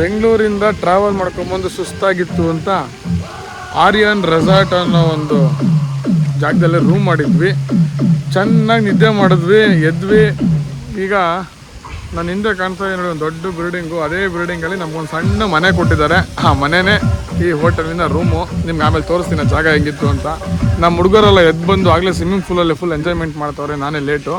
ಬೆಂಗಳೂರಿಂದ ಟ್ರಾವೆಲ್ ಮಾಡ್ಕೊಂಬಂದು ಸುಸ್ತಾಗಿತ್ತು ಅಂತ ಆರ್ಯನ್ ರೆಸಾರ್ಟ್ ಅನ್ನೋ ಒಂದು ಜಾಗದಲ್ಲಿ ರೂಮ್ ಮಾಡಿದ್ವಿ. ಚೆನ್ನಾಗಿ ನಿದ್ದೆ ಮಾಡಿದ್ವಿ, ಎದ್ವಿ. ಈಗ ನನ್ನ ಹಿಂದೆ ಕಾಣ್ತಾ ಇದೆ ನೋಡಿ ಒಂದು ದೊಡ್ಡ ಬಿಲ್ಡಿಂಗು. ಅದೇ ಬಿಲ್ಡಿಂಗಲ್ಲಿ ನಮ್ಗೊಂದು ಸಣ್ಣ ಮನೆ ಕೊಟ್ಟಿದ್ದಾರೆ. ಆ ಮನೆಯೇ ಈ ಹೋಟೆಲಿನ ರೂಮು. ನಿಮ್ಗೆ ಆಮೇಲೆ ತೋರಿಸ್ತೀನಿ ಜಾಗ ಹೆಂಗಿತ್ತು ಅಂತ. ನಮ್ಮ ಹುಡುಗರೆಲ್ಲ ಎದ್ದು ಬಂದು ಆಗಲೇ ಸ್ವಿಮ್ಮಿಂಗ್ ಪೂಲಲ್ಲಿ ಫುಲ್ ಎಂಜಾಯ್ಮೆಂಟ್ ಮಾಡ್ತವ್ರೆ, ನಾನೇ ಲೇಟು.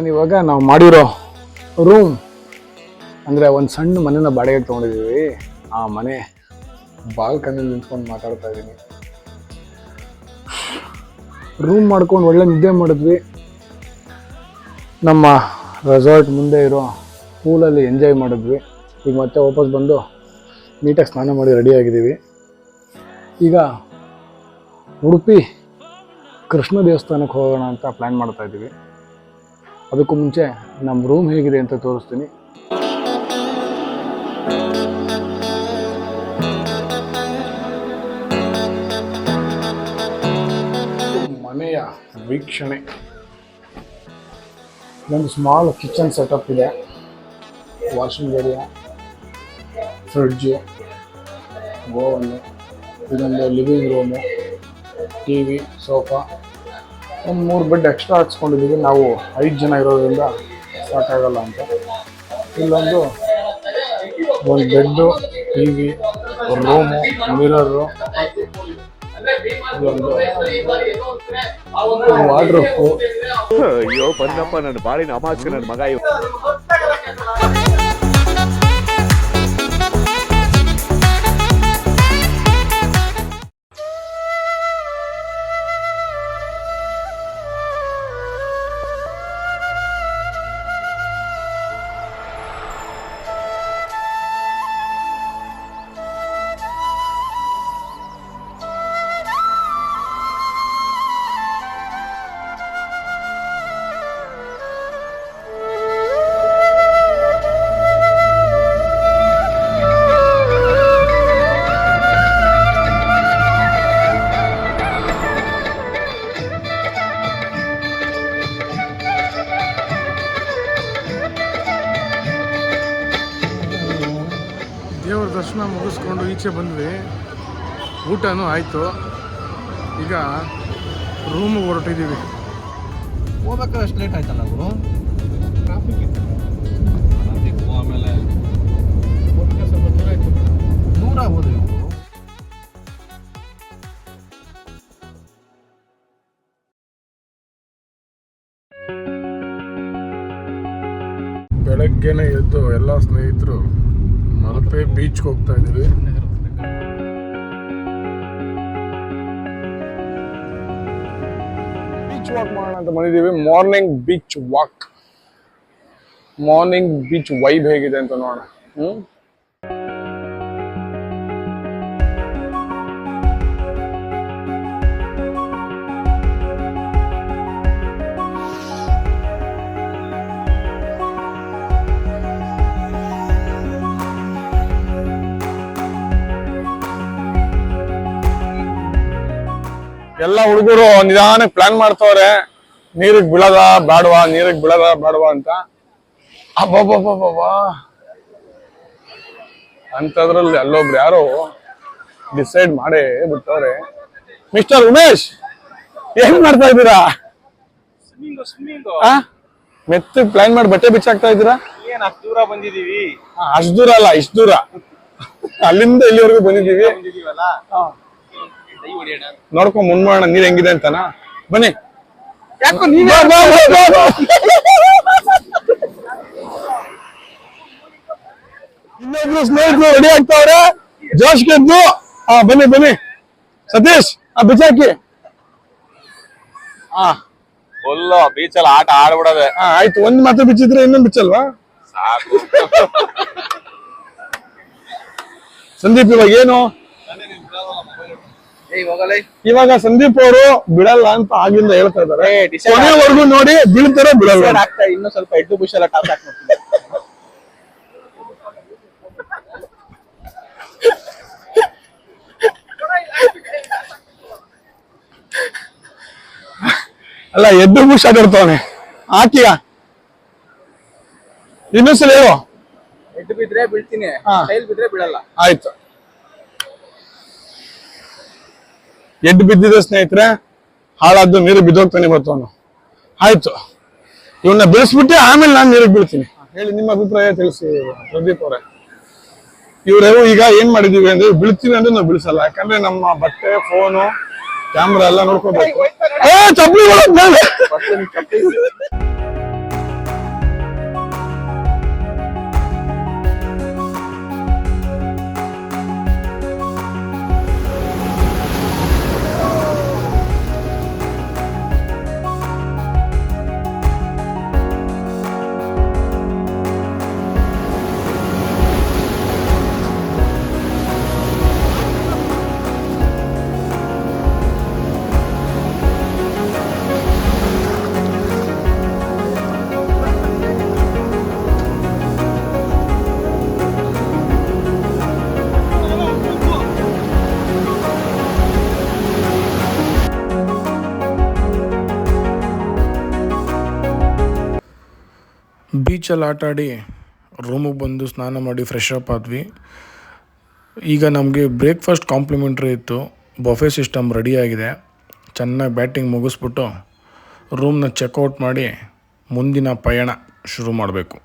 ಇವಾಗ ನಾವು ಮಾಡಿರೋ ರೂಮ್ ಅಂದರೆ ಒಂದು ಸಣ್ಣ ಮನೆನ ಬಾಡಿಗೆಗೆ ತೊಗೊಂಡಿದ್ದೀವಿ. ಆ ಮನೆ ಬಾಲ್ಕನಿಯಲ್ಲಿ ನಿಂತ್ಕೊಂಡು ಮಾತಾಡ್ತಾ ಇದ್ದೀನಿ. ರೂಮ್ ಮಾಡ್ಕೊಂಡು ಒಳ್ಳೆ ನಿದ್ದೆ ಮಾಡಿದ್ವಿ. ನಮ್ಮ ರೆಸಾರ್ಟ್ ಮುಂದೆ ಇರೋ ಪೂಲಲ್ಲಿ ಎಂಜಾಯ್ ಮಾಡಿದ್ವಿ. ಈಗ ಮತ್ತೆ ವಾಪಸ್ ಬಂದು ನೀಟಾಗಿ ಸ್ನಾನ ಮಾಡಿ ರೆಡಿಯಾಗಿದ್ದೀವಿ. ಈಗ ಉಡುಪಿ ಕೃಷ್ಣ ದೇವಸ್ಥಾನಕ್ಕೆ ಹೋಗೋಣ ಅಂತ ಪ್ಲ್ಯಾನ್ ಮಾಡ್ತಾ ಇದ್ದೀವಿ. ಅದಕ್ಕೂ ಮುಂಚೆ ನಮ್ಮ ರೂಮ್ ಹೇಗಿದೆ ಅಂತ ತೋರಿಸ್ತೀನಿ. ಮನೆಯ ವೀಕ್ಷಣೆ. ಒಂದು ಸ್ಮಾಲ್ ಕಿಚನ್ ಸೆಟಪ್ ಇದೆ, ವಾಷಿಂಗ್ ಏರಿಯಾ, ಫ್ರಿಡ್ಜು, ಓವನ್ನು, ಇದೊಂದು living room, T V, sofa, ಒಂದು 3 ಬೆಡ್ ಎಕ್ಸ್ಟ್ರಾ ಹಾಕ್ಸ್ಕೊಂಡಿದ್ದೀವಿ. ನಾವು 5 ಜನ ಇರೋದ್ರಿಂದ ಸಾಕಾಗಲ್ಲ ಅಂತ. ಇಲ್ಲೊಂದು bed, T V, room, mirror, ಇದೊಂದು ವಾರ್ಡ್ರೋಬು. ಅಯ್ಯೋ ಬಂದಪ್ಪ ನನ್ನ ಬಾಳಿನ ಅಮಾಸ್ಕ ನನ್ನ ಮಗ ಇವ. ದೇವರ ದರ್ಶನ ಮುಗಿಸ್ಕೊಂಡು ಈಚೆ ಬಂದ್ವಿ. ಊಟನೂ ಆಯಿತು. ಈಗ ರೂಮಿಗೆ ಹೊರಟಿದ್ದೀವಿ. ಹೋಗ್ಬೇಕಾದ್ರೆ ಅಷ್ಟು ಲೇಟ್ ಆಯ್ತಲ್ಲ ಅವರು. ಬೆಳಗ್ಗೆನೆ ಎದ್ದು ಎಲ್ಲ ಸ್ನೇಹಿತರು ಮಲ್ಪೆ ಬೀಚ್ಗೆ ಹೋಗ್ತಾ ಇದೀವಿ. ಬೀಚ್ ವಾಕ್ ಮಾಡೋಣ ಅಂತ ಬಂದಿದ್ದೀವಿ. Morning beach walk, morning beach vibe ಹೇಗಿದೆ ಅಂತ ನೋಡೋಣ. ಎಲ್ಲ ಹುಡುಗರು ನಿಧಾನಕ್ಕೆ ಪ್ಲಾನ್ ಮಾಡ್ತವ್ರೆ, ನೀರಿಗೆ ಬೀಳದ ಬೇಡವಾ, ನೀರಿಗೆ ಬೀಳದ ಬೇಡವಾ ಅಂತ. ಅಬ್ಬಬ್ಬಬ್ಬಬ್ಬಾ ಅಂತದ್ರಲ್ಲಿ ಅಲ್ಲೊಬ್ರು ಯಾರೋ ಡಿಸೈಡ್ ಮಾಡೇ ಬಿಟ್ಟವ್ರೆ. ಮಿಸ್ಟರ್ ಉಮೇಶ್, ಏನ್ ಮಾಡ್ತಾ ಇದ್ದೀರಾ? ಮೆತ್ತ ಪ್ಲಾನ್ ಮಾಡಿ ಬಟ್ಟೆ ಬಿಚ್ಚಾಕ್ತಾ ಇದ್ದೀರಾ? ಅಷ್ಟು ದೂರ ಬಂದಿದೀವಿ. ಅಷ್ಟು ದೂರ ಅಲ್ಲ, ಇಷ್ಟು ದೂರ, ಅಲ್ಲಿಂದ ಇಲ್ಲಿವರೆಗೂ ಬಂದಿದ್ದೀವಿ. ನೋಡ್ಕೊಂಡ್ ಮುಂದ್ಮಾಡೋಣ ನೀರ್ ಹೆಂಗಿದೆ ಅಂತಾನ. ಬನ್ನಿ. ಯಾಕೋ ಇನ್ನೊಬ್ರು ಸ್ನೇಹಿತರು ರೆಡಿ ಆಗ್ತಾವ್ರೆ ಜೋಶ್ ಗೆದ್ದು. ಬನ್ನಿ ಬನ್ನಿ ಸತೀಶ್, ಬಿಚಾಕಿ. ಫುಲ್ ಬೀಚಲ್ಲಿ ಆಟ ಆಡ್ಬಿಡೋದೆ. ಆಯ್ತು, ಒಂದ್ ಮಾತ್ರ ಬಿಚ್ಚಿದ್ರೆ ಇನ್ನೊಂದು ಬಿಚ್ಚಲ್ವಾ? ಸಾಕು. ಸಂದೀಪ್ ಇವಾಗ ಏನು, ಇವಾಗ ಸಂದೀಪ್ ಅವರು ಬಿಡಲ್ಲ ಅಂತ ಆಗಿಂದ ಹೇಳ್ತಾ ಇದಾರೆ. ಕೊನೆವರೆಗೂ ನೋಡಿ ಬೀಳ್ತಾರೋ ಬಿಡಲ್ಲ. ಇನ್ನು ಸ್ವಲ್ಪ ಎಡ್ಡು ಬುಷ್ ಎಲ್ಲ ಟಾಪ್ ಹಾಕ್ಬೇಕು. ಅಲ್ಲ, ಎದ್ದು ಬುಷ್ ಆಗಿರ್ತಾವನೆ. ಹಾಕಿಯ ಇನ್ನೊಂದ್ಸಲ ಹೇಳು. ಎಡ್ಡು ಬಿದ್ರೆ ಬೀಳ್ತೀನಿ, ಟೈಲ್ ಬಿದ್ರೆ ಬಿಡಲ್ಲ. ಆಯ್ತು. ಎಡ್ಡು ಬಿದ್ದಿದೆ ಸ್ನೇಹಿತರೆ, ಹಾಳಾದ್ದು ನೀರು ಬಿದ್ದೋಗ್ತಾನೆ ಬರ್ತಾವನು. ಆಯ್ತು, ಇವನ್ನ ಬಿಡಿಸ್ಬಿಟ್ಟು ಆಮೇಲೆ ನಾನು ನೀರಿಗೆ ಬೀಳ್ತೀನಿ. ಹೇಳಿ ನಿಮ್ಮ ಅಭಿಪ್ರಾಯ ತಿಳಿಸಿ ಪ್ರದೀಪ್ ಅವರೇ. ಇವ್ರೇವು ಈಗ ಏನ್ ಮಾಡಿದೀವಿ ಅಂದ್ರೆ, ಬೀಳ್ತೀವಿ ಅಂದ್ರೆ ನಾವು ಬಿಡಿಸಲ್ಲ. ಯಾಕಂದ್ರೆ ನಮ್ಮ ಬಟ್ಟೆ, ಫೋನು, ಕ್ಯಾಮ್ರಾ ಎಲ್ಲ ನೋಡ್ಕೋಬೇಕು. ಚಪ್ಪಲಿ ಮೇಲೆ ಬೀಚಲ್ಲಿ ಆಟ ಆಡಿ ರೂಮಿಗೆ ಬಂದು ಸ್ನಾನ ಮಾಡಿ ಫ್ರೆಶ್ ಅಪ್ ಆದ್ವಿ. ಈಗ ನಮಗೆ ಬ್ರೇಕ್ಫಾಸ್ಟ್ ಕಾಂಪ್ಲಿಮೆಂಟ್ರಿ ಇತ್ತು. ಬಫೆ ಸಿಸ್ಟಮ್ ರೆಡಿಯಾಗಿದೆ. ಚೆನ್ನಾಗಿ ಬ್ಯಾಟಿಂಗ್ ಮುಗಿಸ್ಬಿಟ್ಟು ರೂಮ್ನ ಚೆಕ್ಔಟ್ ಮಾಡಿ ಮುಂದಿನ ಪಯಣ ಶುರು ಮಾಡಬೇಕು.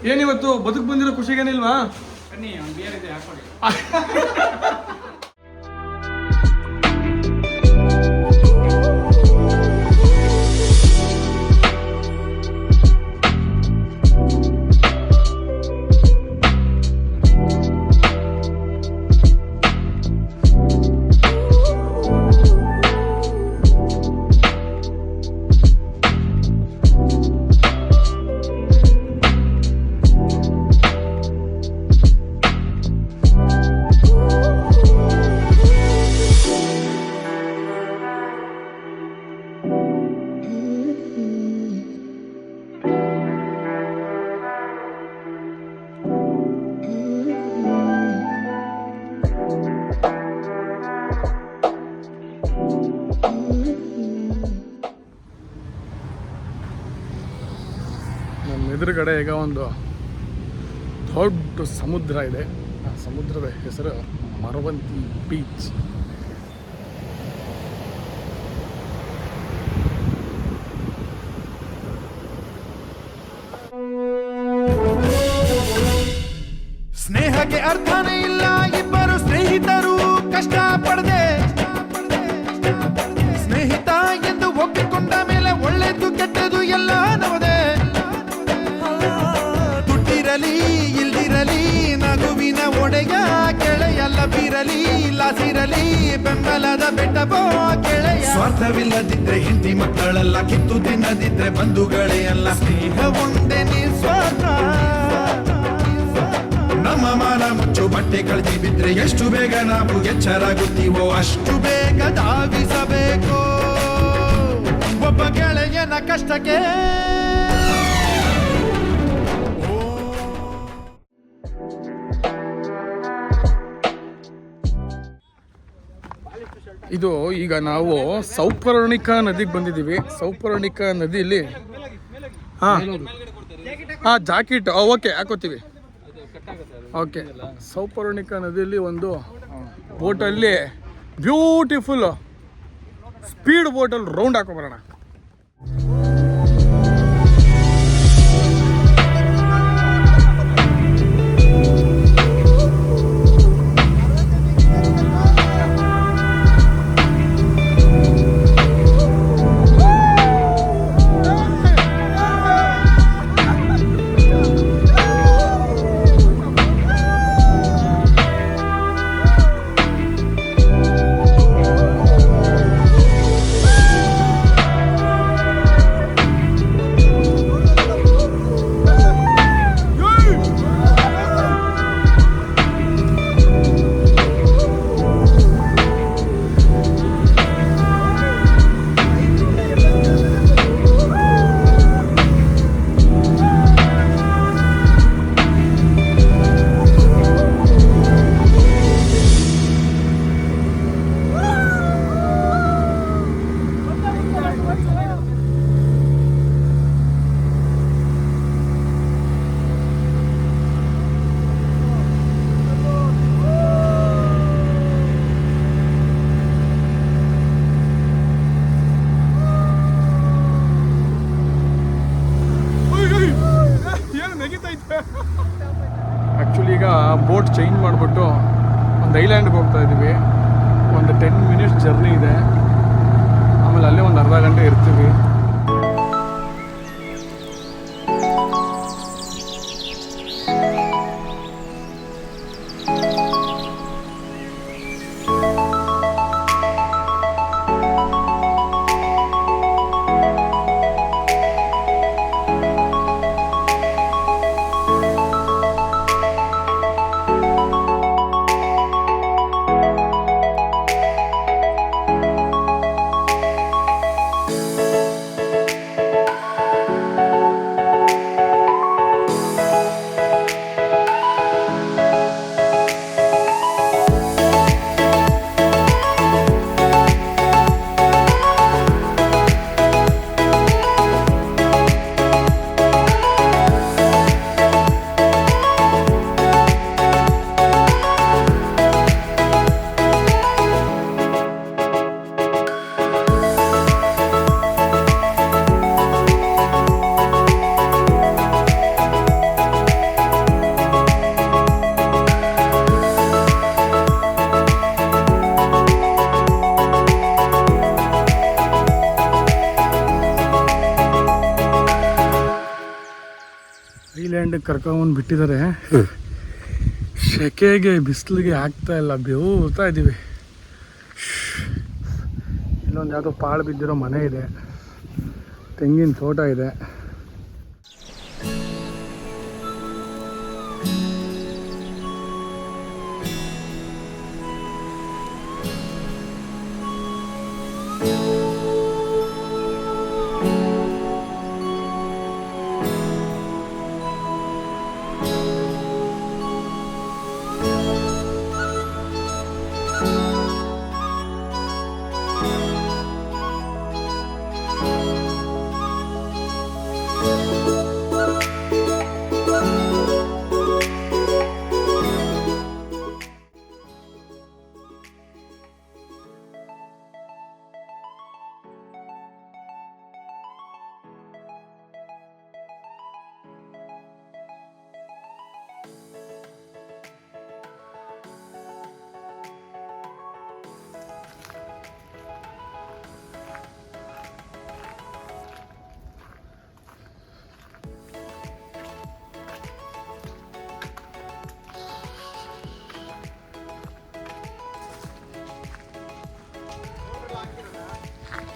ಏನಿವತ್ತು ಬದುಕು ಬಂದಿರೋ ಖುಷಿಗೇನಿಲ್ವಾ? ಬನ್ನಿ ಒಂದು ಬಿಯರ್ ಇದೆ ಹಾಕೊಳ್ಳಿ. ನಮ್ಮ ಎದುರುಗಡೆ ಈಗ ಒಂದು ದೊಡ್ಡ ಸಮುದ್ರ ಇದೆ. ಆ ಸಮುದ್ರದ ಹೆಸರು ಮರವಂತಿ ಬೀಚ್. ಸ್ನೇಹಕ್ಕೆ ಅರ್ಥನೇ ಇಲ್ಲ, ಇಬ್ಬರು ಸ್ನೇಹಿತರು ಕಷ್ಟ ಪಡದೆ ಸ್ನೇಹಿತ ಎಂದು ಒಪ್ಪಿಕೊಂಡ ಮೇಲೆ ಒಳ್ಳೆದು ಕೆಟ್ಟದು ಎಲ್ಲ ನವದೆ. ತುಟ್ಟಿರಲಿ ಇಲ್ದಿರಲಿ ನಗುವಿನ ಒಡೆಯ ಕೆಳೆಯಲ್ಲ ಬೀರಲಿ ಲಾಸಿರಲಿ ಬೆಂಬಲದ ಬೆಟ್ಟಬೋ ಕೆಳೆಯ. ಸ್ವಾರ್ಥವಿಲ್ಲದಿದ್ರೆ ಹೆಂಡತಿ ಮಕ್ಕಳೆಲ್ಲ ಕಿತ್ತು ತಿನ್ನದಿದ್ರೆ ಬಂಧುಗಳೇ ಅಲ್ಲ. ಸ್ನೇಹ ಒಂದೇ ನಿಸ್ವಾರ್ಥ. ನಮ್ಮ ಮಾನ ಮುಚ್ಚು ಬಟ್ಟೆ ಕಳ್ದಿ ಬಿದ್ರೆ ಎಷ್ಟು ಬೇಗ ನಾವು ಎಚ್ಚರಾಗುತ್ತೀವೋ ಅಷ್ಟು ಬೇಗ ಧಾವಿಸಬೇಕು ಒಬ್ಬ ಗೆಳೆಯನ ಕಷ್ಟಕ್ಕೆ. ಇದು ಈಗ ನಾವು ಸೌಪರ್ಣಿಕಾ ನದಿಗೆ ಬಂದಿದ್ದೀವಿ. ಸೌಪರ್ಣಿಕಾ ನದಿಯಲ್ಲಿ ಜಾಕೆಟ್ ಓಕೆ ಹಾಕೋತೀವಿ. ಓಕೆ, ಸೌಪರ್ಣಿಕಾ ನದಿಯಲ್ಲಿ ಒಂದು ಬೋಟಲ್ಲಿ ಬ್ಯೂಟಿಫುಲ್ ಸ್ಪೀಡ್ ಬೋಟಲ್ಲಿ ರೌಂಡ್ ಹಾಕೊಂಬರೋಣ. ಆ್ಯಕ್ಚುಲಿ ಈಗ ಬೋಟ್ ಚೇಂಜ್ ಮಾಡಿಬಿಟ್ಟು ಒಂದು ಐಲ್ಯಾಂಡ್ಗೆ ಹೋಗ್ತಾ ಇದ್ದೀವಿ. ಒಂದು 10 ಮಿನಿಟ್ಸ್ ಜರ್ನಿ ಇದೆ. ಆಮೇಲೆ ಅಲ್ಲೇ ಒಂದು ಅರ್ಧ ಗಂಟೆ ಇರ್ತೀವಿ. ಐಲ್ಯಾಂಡಿಗೆ ಕರ್ಕೊಂಬಂದು ಬಿಟ್ಟಿದ್ದಾರೆ. ಸೆಕೆಗೆ ಬಿಸಿಲಿಗೆ ಆಗ್ತಾ ಇಲ್ಲ, ಬೇವ್ತಾ ಇದ್ದೀವಿ. ಇಲ್ಲೊಂದು ಯಾವುದೋ ಪಾಳು ಬಿದ್ದಿರೋ ಮನೆ ಇದೆ, ತೆಂಗಿನ ತೋಟ ಇದೆ.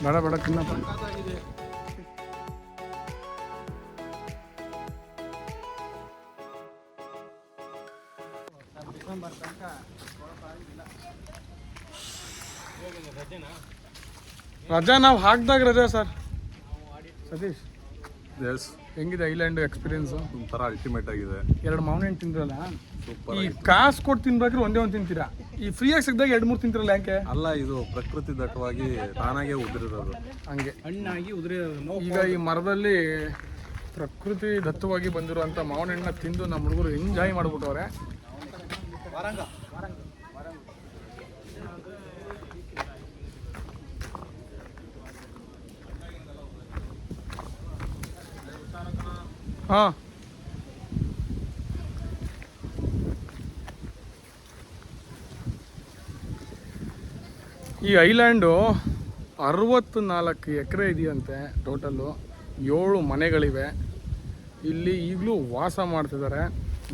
ಬೇಡ ಬೇಡ ತಿನ್ನಪ್ಪ. ರಜಾ ನಾವು ಹಾಕ್ದಾಗ ರಜಾ ಸರ್. ಸತೀಶ್ ಎಸ್, ಹೆಂಗಿದೆ ಐಲ್ಯಾಂಡ್ ಎಕ್ಸ್ಪೀರಿಯನ್ಸು? ಒಂಥರ ಅಲ್ಟಿಮೇಟ್ ಆಗಿದೆ. 2 ಮಾವಿನ ಹಣ್ಣು ತಿಂದ್ರಲ್ಲ, ಸೂಪರ್. ಈ ಕಾಸು ಕೊಟ್ಟು ತಿನ್ಬೇಕಾದ್ರೆ ಒಂದೇ ಒಂದು ತಿಂತೀರಾ, ಈ ಫ್ರೀಯಾಗಿ ಸಿಕ್ಕಿದಾಗ 2-3 ತಿಂತಿರಲ್ಲ, ಯಾಕೆ? ಅಲ್ಲ, ಇದು ಪ್ರಕೃತಿ ದಟ್ಟವಾಗಿ ತಾನಾಗೆ ಉದುರಿರೋದು. ಹಂಗೆ ಹಣ್ಣಾಗಿ ಉದುರಿರೋದು. ಈಗ ಈ ಮರದಲ್ಲಿ ಪ್ರಕೃತಿ ದತ್ತವಾಗಿ ಬಂದಿರುವಂಥ ಮಾವಿನ ಹಣ್ಣನ್ನ ತಿಂದು ನಮ್ಮ ಹುಡುಗರು ಎಂಜಾಯ್ ಮಾಡಿಬಿಟ್ಟವ್ರೆ. ಹಾಂ, ಈ ಐಲ್ಯಾಂಡು 64 ಎಕರೆ ಇದೆಯಂತೆ ಟೋಟಲ್ಲು. 7 ಮನೆಗಳಿವೆ ಇಲ್ಲಿ. ಈಗಲೂ ವಾಸ ಮಾಡ್ತಿದ್ದಾರೆ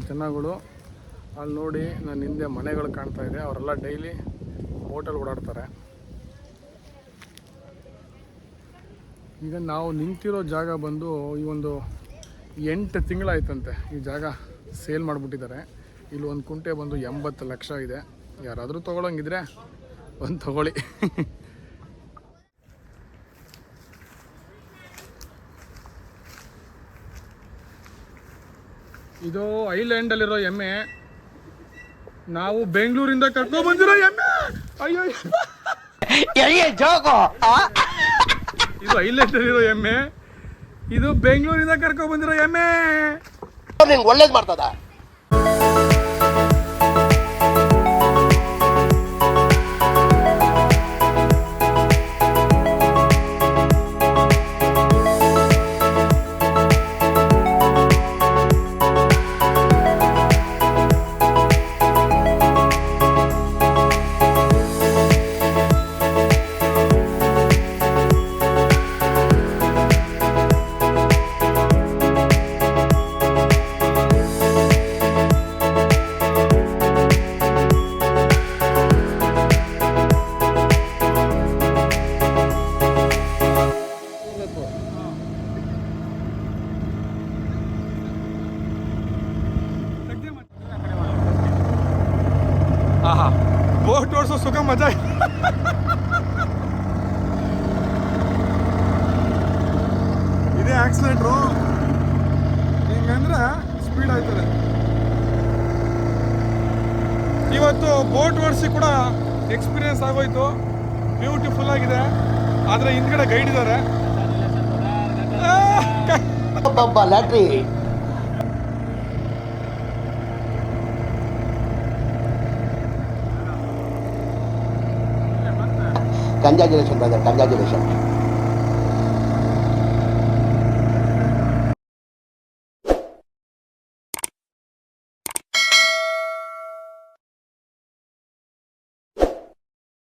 ಜನಗಳು. ಅಲ್ಲಿ ನೋಡಿ ನನ್ನ ಹಿಂದೆ ಮನೆಗಳು ಕಾಣ್ತಾ ಇದೆ. ಅವರೆಲ್ಲ ಡೈಲಿ ಬೋಟಲ್ಲಿ ಓಡಾಡ್ತಾರೆ. ಈಗ ನಾವು ನಿಂತಿರೋ ಜಾಗ ಬಂದು ಈ ಒಂದು 8 ತಿಂಗಳಾಯ್ತಂತೆ ಈ ಜಾಗ ಸೇಲ್ ಮಾಡಿಬಿಟ್ಟಿದ್ದಾರೆ. ಇಲ್ಲಿ ಒಂದು ಕುಂಟೆ ಬಂದು 80 ಲಕ್ಷ ಇದೆ. ಯಾರಾದರೂ ತೊಗೊಳಂಗಿದ್ರೆ ಒಂದು ತಗೊಳ್ಳಿ. ಇದು ಐಲ್ಯಾಂಡಲ್ಲಿರೋ ಎಮ್ಮೆ. ನಾವು ಬೆಂಗಳೂರಿಂದ ಕರ್ಕೊಂಡು ಬಂದಿರೋ ಎಮ್ಮೆ. ಅಯ್ಯೋ, ಇದು ಐಲ್ಯಾಂಡಲ್ಲಿರೋ ಎಮ್ಮೆ, ಇದು ಬೆಂಗಳೂರಿಂದ ಕರ್ಕೊಂಡು ಬಂದಿರೋ ಎಮ್ಮೆ. ಒಳ್ಳೇದು ಮಾಡ್ತದ. ಆಹಾ, ಬೋಟ್ ಓಡಿಸೋ ಸುಖ ಮಜಾ. ಇದೇ ಆಕ್ಸಿಲೇಟ್ರು, ಹಿಂಗಂದ್ರೆ ಸ್ಪೀಡ್ ಆಯ್ತದೆ. ಇವತ್ತು ಬೋಟ್ ಓಡಿಸಿ ಕೂಡ ಎಕ್ಸ್ಪೀರಿಯನ್ಸ್ ಆಗೋಯ್ತು. ಬ್ಯೂಟಿಫುಲ್ ಆಗಿದೆ. ಆದರೆ ಹಿಂದ್ಗಡೆ ಗೈಡ್ ಇದ್ದಾರೆ. ಲ್ಯಾಟ್ರಿ ಕಂಗ್ರಾಚುಲೇಷನ್ ಬ್ರದರ್, ಕಂಗ್ರಾಚುಲೇಷನ್.